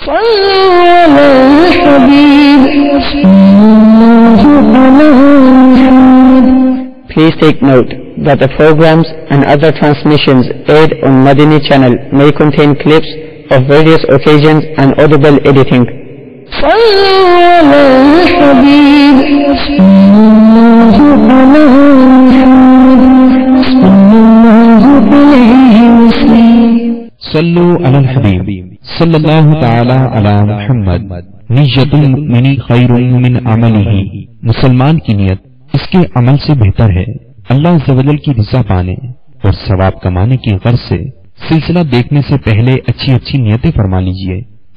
Please take note that the programs and other transmissions aired on Madani channel may contain clips of various occasions and audible editing. صلوا على الحبيب صلى الله تعالى على محمد नियतुल मुमिनी खैरुम मिन अमलिही। मुसलमान की नियत इसके अमल से बेहतर है। अल्लाह अज़्ज़वजल की रिज़ा पाने और सवाब कमाने की गर्ज से सिलसिला देखने से पहले अच्छी अच्छी नियतें फरमा लीजिए।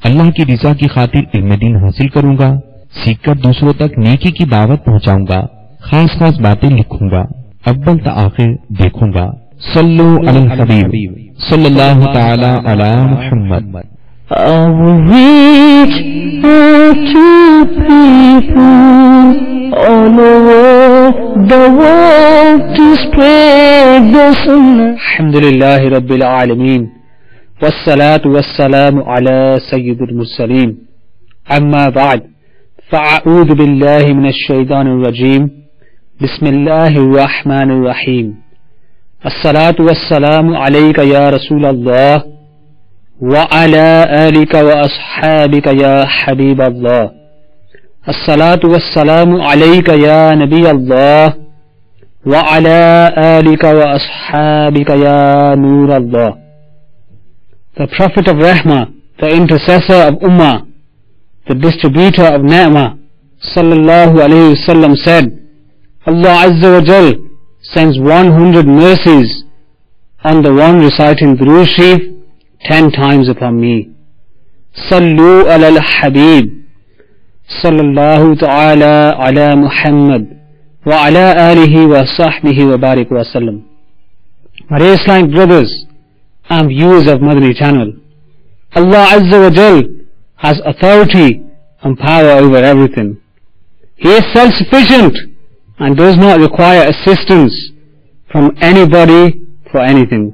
अल्लाह की रिज़ा की खातिर इल्म दीन हासिल करूंगा, सीखकर दूसरों तक नेकी की दावत पहुंचाऊंगा, खास खास बातें लिखूंगा, अव्वल ता आखिर देखूंगा। सल्लु अलल हबीब सल्लल्लाहु ताला अला Muhammad. I will reach out to people all over the world to spread the sunnah. Alhamdulillahi Rabbil Alameen. Wassalatu wassalamu ala Sayyidil Mursaleen. Amma ba'd. Fa'a'udhu billahi minash shaytanir rajeem. Bismillahir Rahmanir Rahim. Assalatu wassalamu alayka ya Rasulallah. وعلى آلك وأصحابك يا حبيب الله. الصلاة والسلام عليك يا نبي الله وعلى آلك وأصحابك يا نور الله. The Prophet of Rahmah, the intercessor of Ummah, the distributor of Ni'mah, sallallahu alayhi wasallam said, Allah Azza wa Jal sends 100 mercies on the one reciting Durood Sharif 10 times upon me. Sallu ala al-Habib sallallahu ta'ala ala Muhammad wa ala alihi wa sahbihi wa barik wa sallam. My dear Islamic brothers and viewers of Madani channel, Allah Azza wa Jal has authority and power over everything. He is self-sufficient and does not require assistance from anybody for anything.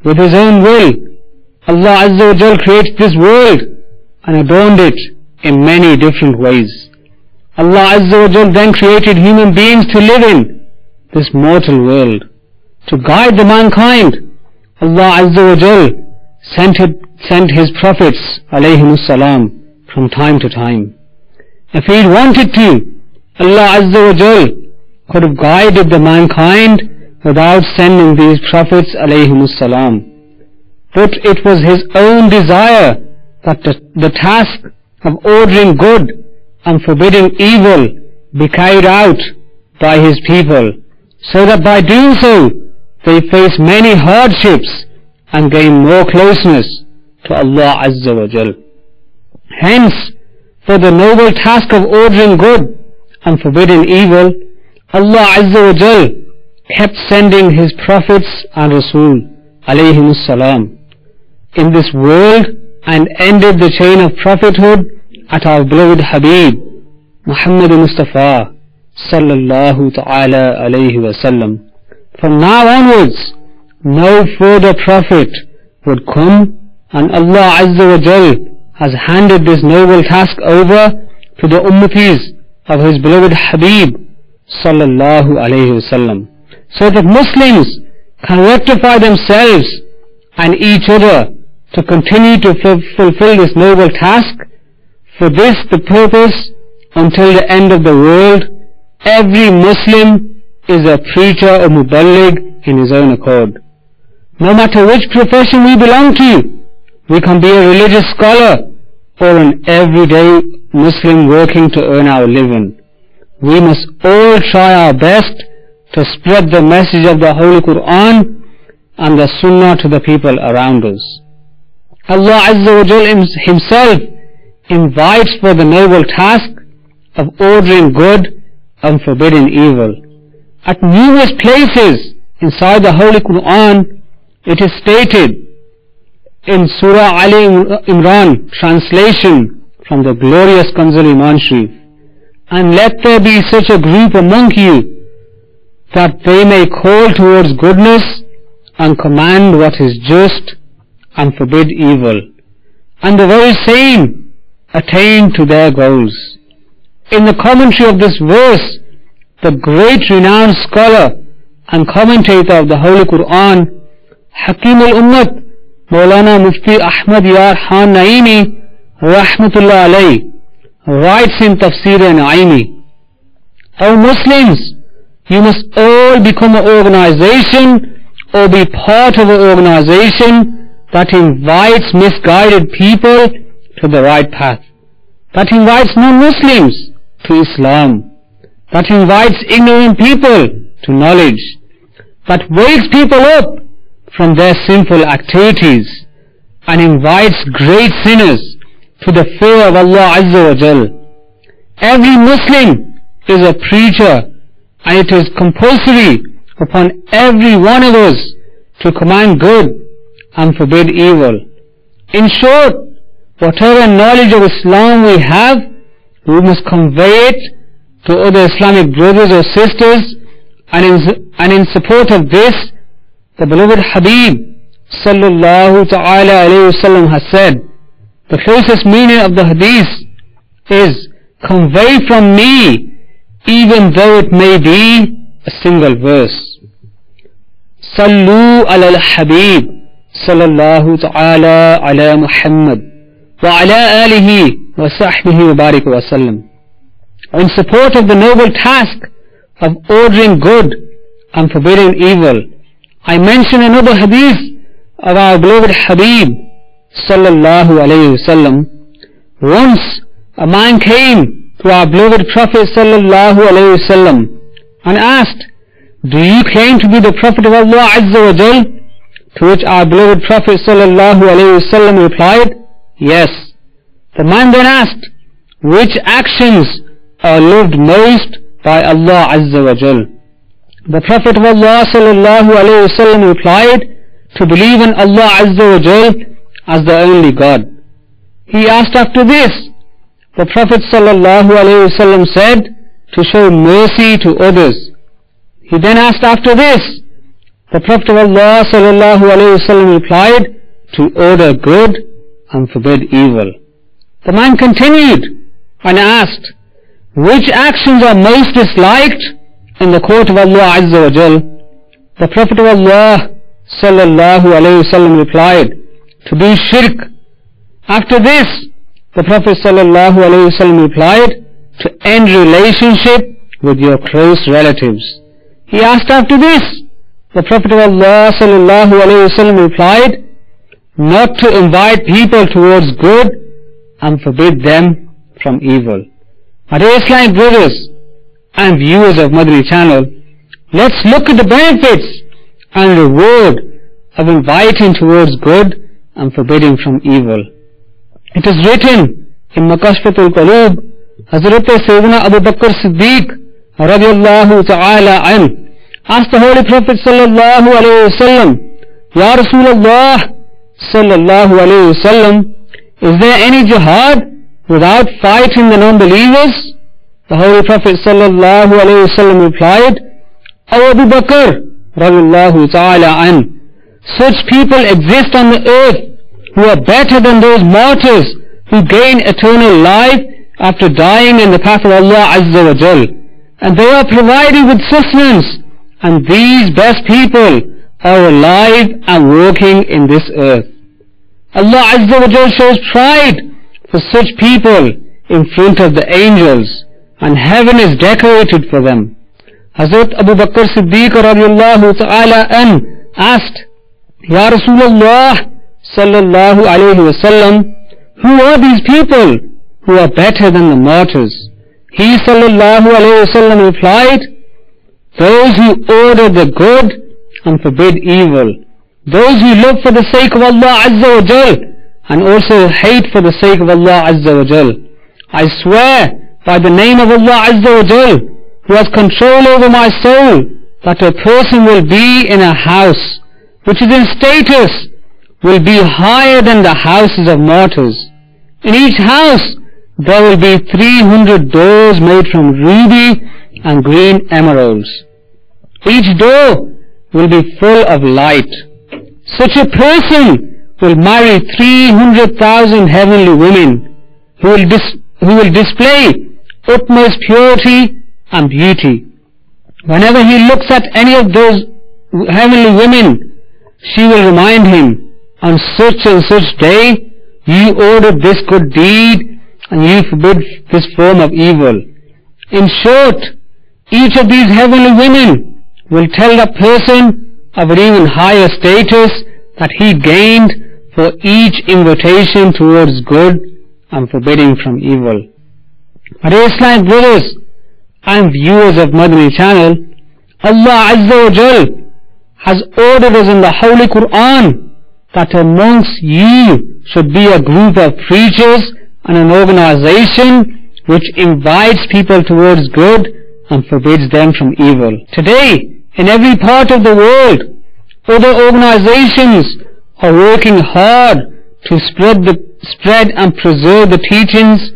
With His own will, Allah Azza wa Jal created this world and adorned it in many different ways. Allah Azza wa Jal then created human beings to live in this mortal world. To guide the mankind, Allah Azza wa Jal sent His prophets alayhimus salam from time to time. If He wanted to, Allah Azza wa Jal could have guided the mankind without sending these prophets alayhimus salam. But it was His own desire that the task of ordering good and forbidding evil be carried out by His people, so that by doing so they face many hardships and gain more closeness to Allah Azza wa Jal. Hence, for the noble task of ordering good and forbidding evil, Allah Azza wa Jal kept sending His prophets and Rasul alayhimus salam in this world and ended the chain of prophethood at our beloved Habib Muhammad Mustafa sallallahu ta'ala alayhi wa sallam. From now onwards, no further prophet would come, and Allah Azza wa Jal has handed this noble task over to the ummatis of His beloved Habib sallallahu alayhi wa sallam, so that Muslims can rectify themselves and each other to continue to fulfill this noble task. For this the purpose, until the end of the world, every Muslim is a preacher or muballigh in his own accord. No matter which profession we belong to, we can be a religious scholar or an everyday Muslim working to earn our living. We must all try our best to spread the message of the Holy Quran and the Sunnah to the people around us. Allah Azza wa Jal Himself invites for the noble task of ordering good and forbidding evil. At numerous places inside the Holy Quran, it is stated in Surah Ali Imran, translation from the glorious Kanzul Iman Sharif, and let there be such a group among you that they may call towards goodness and command what is just and forbid evil. and the very same attain to their goals. In the commentary of this verse, the great renowned scholar and commentator of the Holy Quran, Hakim al-Ummat, Maulana Mufti Ahmad Yar Khan Naimi, Rahmatullah alayhi, writes in Tafsir Naimi, O Muslims, you must all become an organization or be part of an organization that invites misguided people to the right path, that invites non-Muslims to Islam, that invites ignorant people to knowledge, that wakes people up from their sinful activities and invites great sinners to the fear of Allah Azza wa Jal. Every Muslim is a preacher, and it is compulsory upon every one of us to command good and forbid evil. In short, whatever knowledge of Islam we have, we must convey it to other Islamic brothers or sisters, and in support of this, the beloved Habib sallallahu ta'ala alayhi wasallam has said, the closest meaning of the hadith is, convey from me, even though it may be a single verse. Sallu ala al-Habib sallallahu ta'ala ala Muhammad wa ala alihi wa sahbihi wa barik wa sallam. In support of the noble task of ordering good and forbidding evil, I mention another hadith of our beloved Habib sallallahu alayhi wasallam. Once a man came to our beloved Prophet sallallahu alayhi wasallam and asked, do you claim to be the Prophet of Allah Azza wa Jal? To which our beloved Prophet sallallahu alayhi wasallam replied, yes. The man then asked, which actions are loved most by Allah Azza wa Jal? The Prophet of Allah sallallahu alayhi wasallam replied, to believe in Allah Azza wa Jal as the only God. He asked after this. The Prophet sallallahu alayhi wasallam said, to show mercy to others. He then asked after this. The Prophet of Allah sallallahu alayhi wasallam replied, to order good and forbid evil. The man continued and asked, which actions are most disliked in the court of Allah Azza wa Jal? The Prophet of Allah sallallahu alayhi wasallam replied, to do shirk. After this, the Prophet sallallahu alayhi wasallam replied, to end relationship with your close relatives. He asked after this. The Prophet of Allah sallallahu alayhi wasallam replied, not to invite people towards good and forbid them from evil. My dear Islamic brothers and viewers of Madani channel, let's look at the benefits and reward of inviting towards good and forbidding from evil. It is written in Makashfatul Qulub, Hazrat Sayyidina Abu Bakr Siddiq radiyallahu ta'ala an asked the Holy Prophet sallallahu alayhi wasallam, Ya Rasulullah sallallahu alayhi wasallam, is there any jihad without fighting the non-believers? The Holy Prophet sallallahu alayhi wasallam replied, O Abu Bakr radiyallahu ta'ala an, such people exist on the earth who are better than those martyrs who gain eternal life after dying in the path of Allah Azza wa Jal, and they are provided with sustenance, and these best people are alive and working in this earth. Allah Azza wa Jal shows pride for such people in front of the angels, and heaven is decorated for them. Hazrat Abu Bakr Siddiq radiyallahu ta'ala an asked, Ya Rasulullah sallallahu alayhi wasallam, who are these people who are better than the martyrs? He sallallahu alayhi wasallam replied, those who order the good and forbid evil, those who love for the sake of Allah Azza wa Jal and also hate for the sake of Allah Azza wa Jal. I swear by the name of Allah Azza wa Jal, who has control over my soul, that a person will be in a house which is in status, will be higher than the houses of martyrs. In each house there will be 300 doors made from ruby and green emeralds. Each door will be full of light. Such a person will marry 300,000 heavenly women who will display utmost purity and beauty. Whenever he looks at any of those heavenly women, she will remind him, on such and such day, you ordered this good deed and you forbid this form of evil. In short, each of these heavenly women will tell the person of an even higher status that he gained for each invitation towards good and forbidding from evil. My dear Islamic brothers and viewers of Madani channel, Allah Azza wa Jal has ordered us in the Holy Quran that amongst you should be a group of preachers and an organization which invites people towards good and forbids them from evil. Today, in every part of the world, other organizations are working hard to spread and preserve the teachings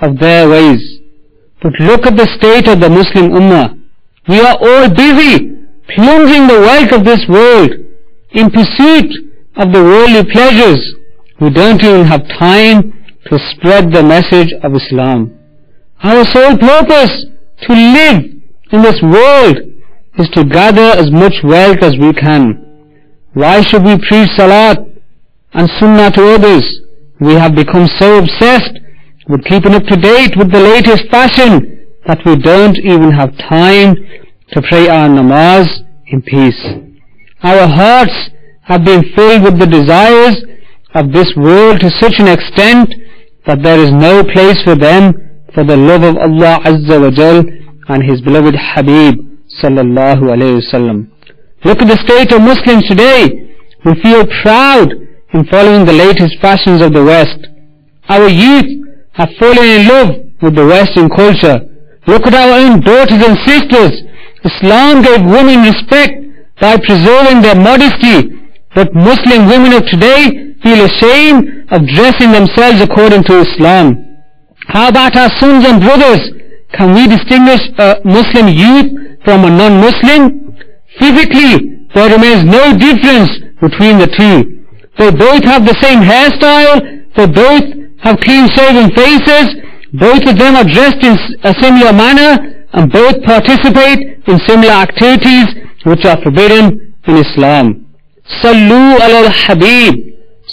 of their ways. But look at the state of the Muslim Ummah. We are all busy plundering the wealth of this world in pursuit of the worldly pleasures. We don't even have time to spread the message of Islam. Our sole purpose to live in this world is to gather as much wealth as we can. Why should we preach Salat and Sunnah to others? We have become so obsessed with keeping up to date with the latest fashion that we don't even have time to pray our namaz in peace. Our hearts have been filled with the desires of this world to such an extent that there is no place for them for the love of Allah Azza wa Jal and His beloved Habib sallallahu alayhi wasallam. Look at the state of Muslims today. We feel proud in following the latest fashions of the West. Our youth have fallen in love with the Western culture. Look at our own daughters and sisters. Islam gave women respect by preserving their modesty, but Muslim women of today feel ashamed of dressing themselves according to Islam. How about our sons and brothers? Can we distinguish a Muslim youth from a non-Muslim? Physically, there remains no difference between the two. They both have the same hairstyle, they both have clean-shaven faces, both of them are dressed in a similar manner, and both participate in similar activities which are forbidden in Islam. Sallu ala al-Habib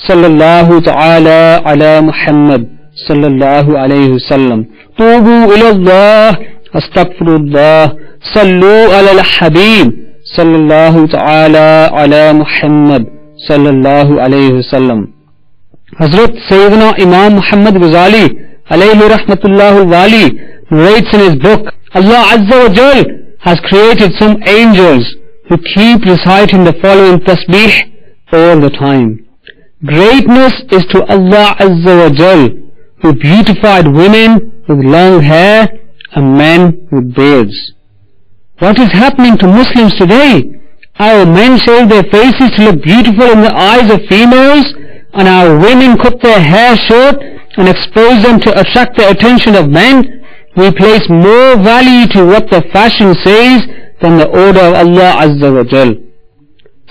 sallallahu ta'ala ala Muhammad sallallahu alayhi wasallam. Tubu ila Allah astaghfirullah. Sallu ala al-Habib sallallahu ta'ala ala Muhammad sallallahu alayhi wasallam. Hazrat Sayyidina Imam Muhammad Ghazali alayhi rahmatullah al-Wali narrates in his book, Allah Azza wa Jal has created some angels who keep reciting the following tasbih all the time. Greatness is to Allah Azza wa Jal, who beautified women with long hair and men with beards. What is happening to Muslims today? Our men shave their faces to look beautiful in the eyes of females, and our women cut their hair short and expose them to attract the attention of men. We place more value to what the fashion says than the order of Allah Azza wa Jal.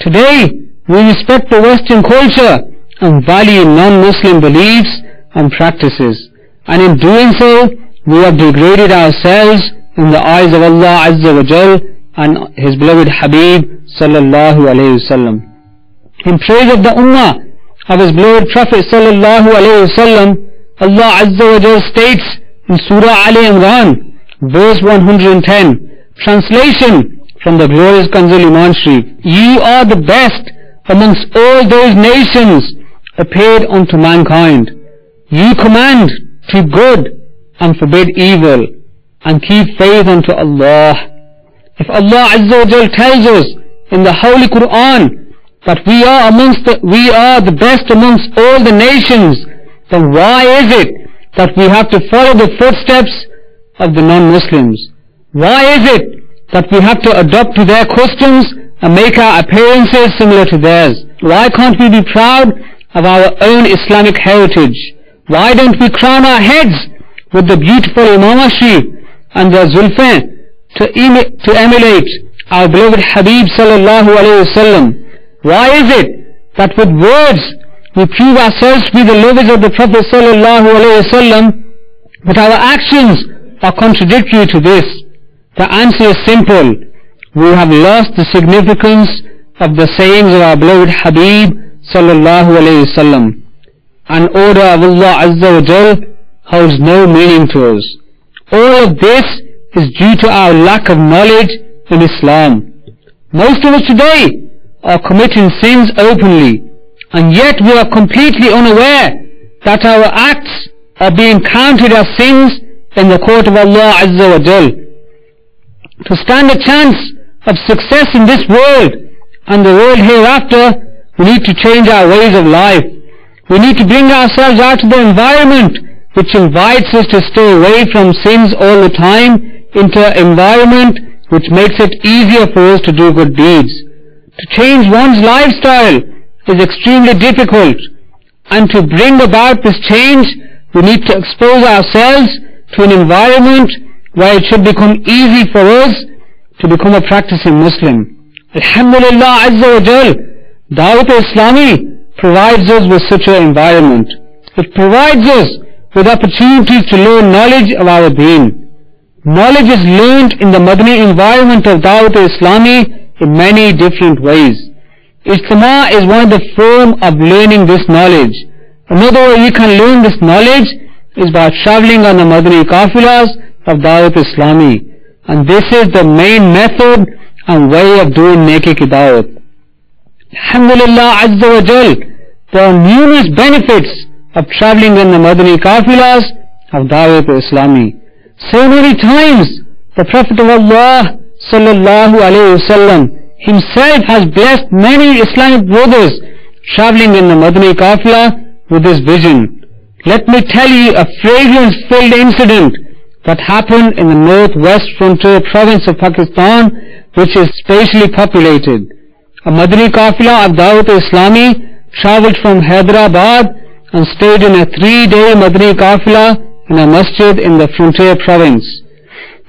Today, we respect the Western culture and value non-Muslim beliefs and practices, and in doing so, we have degraded ourselves in the eyes of Allah Azza wa Jal and His beloved Habib sallallahu alayhi wasallam. In praise of the Ummah of His beloved Prophet sallallahu alayhi wasallam, Allah Azza wa Jal states in Surah Ali Imran, verse 110, translation from the glorious Kanzul Iman Sharif: You are the best amongst all those nations appeared unto mankind. You command to good and forbid evil, and keep faith unto Allah. If Allah Azza wa Jal tells us in the Holy Quran that we are the best amongst all the nations, then why is it that we have to follow the footsteps of the non-Muslims? Why is it that we have to adopt to their customs and make our appearances similar to theirs? Why can't we be proud of our own Islamic heritage? Why don't we crown our heads with the beautiful Imam Sharif and the Zulfan to emulate our beloved Habib sallallahu alayhi wasallam? Why is it that with words we prove ourselves to be the lovers of the Prophet ﷺ, but our actions are contradictory to this? The answer is simple. We have lost the significance of the sayings of our beloved Habib ﷺ. An order of Allah Azza wa Jal holds no meaning to us. All of this is due to our lack of knowledge in Islam. Most of us today are committing sins openly, and yet we are completely unaware that our acts are being counted as sins in the court of Allah Azza wa Jal. To stand a chance of success in this world and the world hereafter, we need to change our ways of life. We need to bring ourselves out of the environment which invites us to stay away from sins all the time into an environment which makes it easier for us to do good deeds. To change one's lifestyle is extremely difficult, and to bring about this change we need to expose ourselves to an environment where it should become easy for us to become a practicing Muslim. Alhamdulillah Azza wa Jal, Dawat-e-Islami provides us with such an environment. It provides us with opportunities to learn knowledge of our deen. Knowledge is learned in the Madani environment of Dawat-e-Islami in many different ways. Ijtima is one of the forms of learning this knowledge. Another way you can learn this knowledge is by travelling on the Madani Qafilas of Dawat-e-Islami. And this is the main method and way of doing Neki Dawat. Alhamdulillah Azza wa Jal, there are numerous benefits of travelling in the Madani Qafilas of Dawat-e-Islami. So many times the Prophet of Allah Sallallahu Alaihi Wasallam himself has blessed many Islamic brothers travelling in the Madani Qafila with this vision. Let me tell you a fragrance-filled incident that happened in the northwest frontier province of Pakistan, which is sparsely populated. A Madani Qafila of Dawat-e-Islami travelled from Hyderabad and stayed in a 3-day Madani Qafila in a masjid in the frontier province.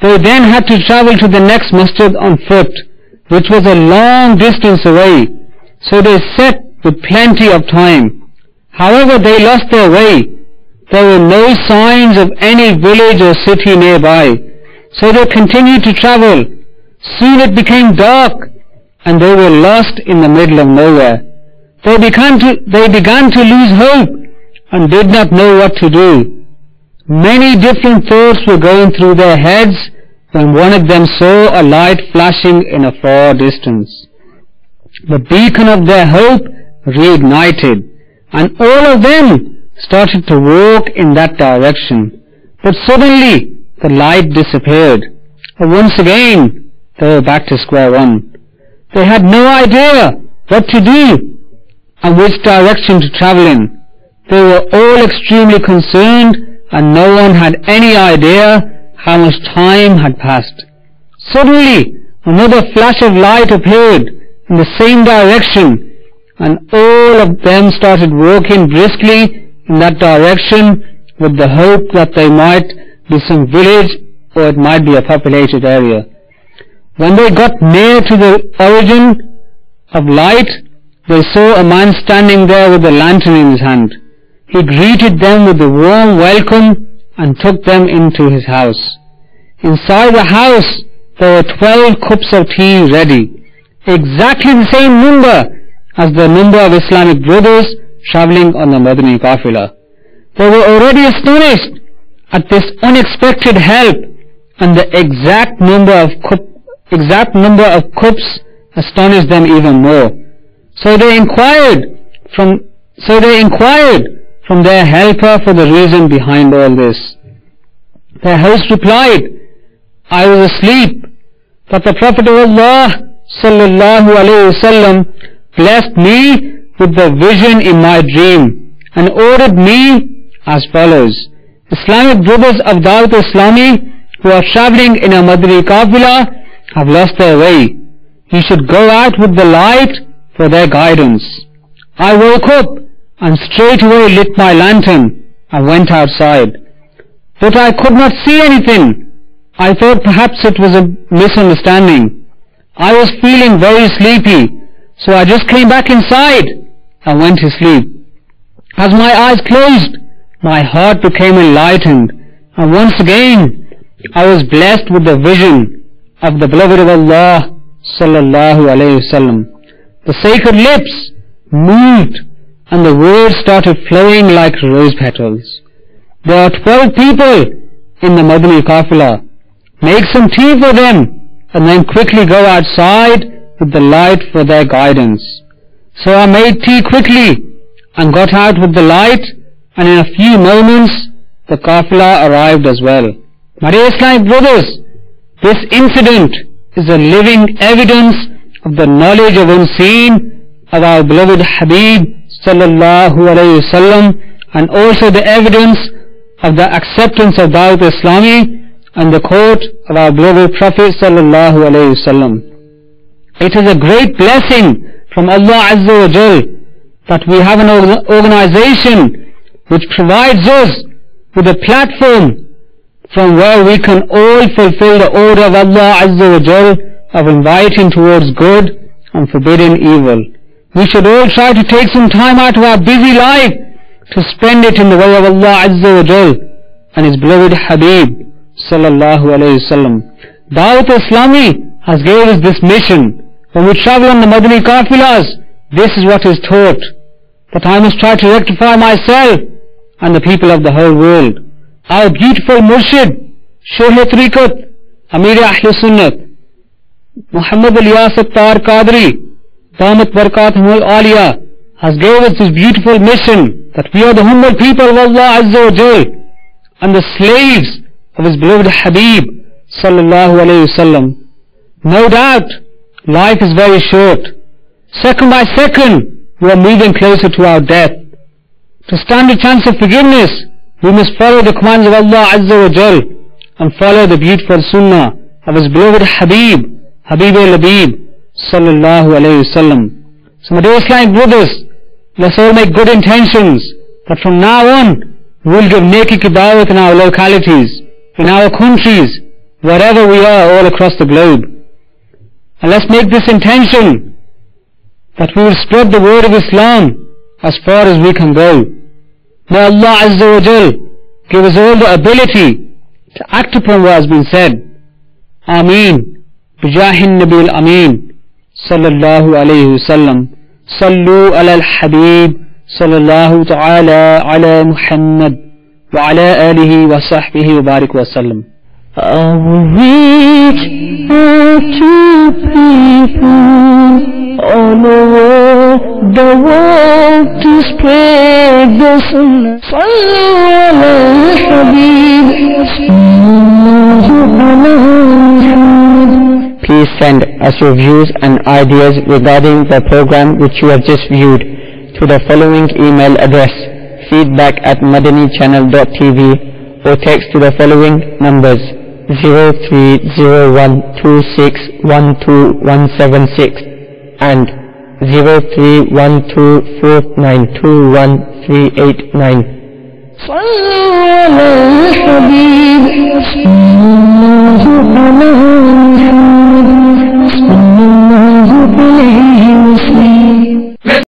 They then had to travel to the next masjid on foot, which was a long distance away, so they set with plenty of time. However, they lost their way. There were no signs of any village or city nearby, so they continued to travel. Soon it became dark, and they were lost in the middle of nowhere. They began to lose hope and did not know what to do. Many different thoughts were going through their heads when one of them saw a light flashing in a far distance. The beacon of their hope reignited, and all of them started to walk in that direction. But suddenly the light disappeared, and once again they were back to square one. They had no idea what to do and which direction to travel in. They were all extremely concerned, and no one had any idea how much time had passed. Suddenly another flash of light appeared in the same direction, and all of them started walking briskly in that direction with the hope that there might be some village or it might be a populated area. When they got near to the origin of light, they saw a man standing there with a lantern in his hand. He greeted them with a warm welcome and took them into his house. Inside the house there were 12 cups of tea ready, exactly the same number as the number of Islamic brothers travelling on the Madani Qafila. They were already astonished at this unexpected help, and the exact number of cups astonished them even more. So they inquired from their helper for the reason behind all this. Their host replied, "I was asleep, but the Prophet of Allah Sallallahu Alaihi Wasallam blessed me with the vision in my dream and ordered me as follows: Islamic brothers of Dawat-e-Islami who are travelling in a Madani Qafila have lost their way. You should go out with the light for their guidance." I woke up and straight away lit my lantern and went outside, but I could not see anything. I thought perhaps it was a misunderstanding. I was feeling very sleepy, so I just came back inside and went to sleep. As my eyes closed, my heart became enlightened, and once again I was blessed with the vision of the beloved of Allah sallallahu alayhi wasallam. The sacred lips moved and the words started flowing like rose petals. There are 12 people in the Madani Qafila. Make some tea for them and then quickly go outside with the light for their guidance. So I made tea quickly and got out with the light, and in a few moments the Qafila arrived as well. My dear Islamic brothers, this incident is a living evidence of the knowledge of unseen of our beloved Habib sallallahu alayhi wasallam, and also the evidence of the acceptance of Dawat Islami and the court of our beloved Prophet sallallahu alayhi wasallam. It is a great blessing from Allah Azza wa Jal that we have an organization which provides us with a platform from where we can all fulfill the order of Allah Azza wa Jal of inviting towards good and forbidding evil. We should all try to take some time out of our busy life to spend it in the way of Allah Azza wa Jal and His beloved Habib sallallahu alayhi wasallam. Dawat Islami has gave us this mission. When we travel on the Madani Qafilas, this is what is taught, that I must try to rectify myself and the people of the whole world. Our beautiful Murshid, Shaykh Tariqat, Amir Ahl Sunnat, Muhammad Ilyas Attar Qadri, Damat Barakatuhul Aliyah, has gave us this beautiful mission that we are the humble people of Allah Azza wa Jal and the slaves of His beloved Habib sallallahu alayhi wasallam. No doubt, life is very short. Second by second, we are moving closer to our death. To stand a chance of forgiveness, we must follow the commands of Allah Azza wa Jal and follow the beautiful sunnah of His beloved Habib, Habib al-Labib sallallahu alayhi wasallam. So my dear Islamic brothers, let's all make good intentions that from now on we will give Neki ki dawat in our localities, in our countries, wherever we are all across the globe. And let's make this intention that we will spread the word of Islam as far as we can go. May Allah Azza wa Jal give us all the ability to act upon what has been said. Ameen. Bijahin Nabil Ameen. Sallallahu alayhi wasallam. Sallu ala al-Habib. Sallallahu ta'ala ala Muhammad. Wa ala alihi wa sahbihi wa barik wa sallam. I will reach out to people all over the world to spread the sunnah. Sallu ala al-Habib. Please send us your views and ideas regarding the program which you have just viewed to the following email address: feedback@madanichannel.tv, or text to the following numbers: 0301261276 and 0312492139. Sallu ala al-Habib.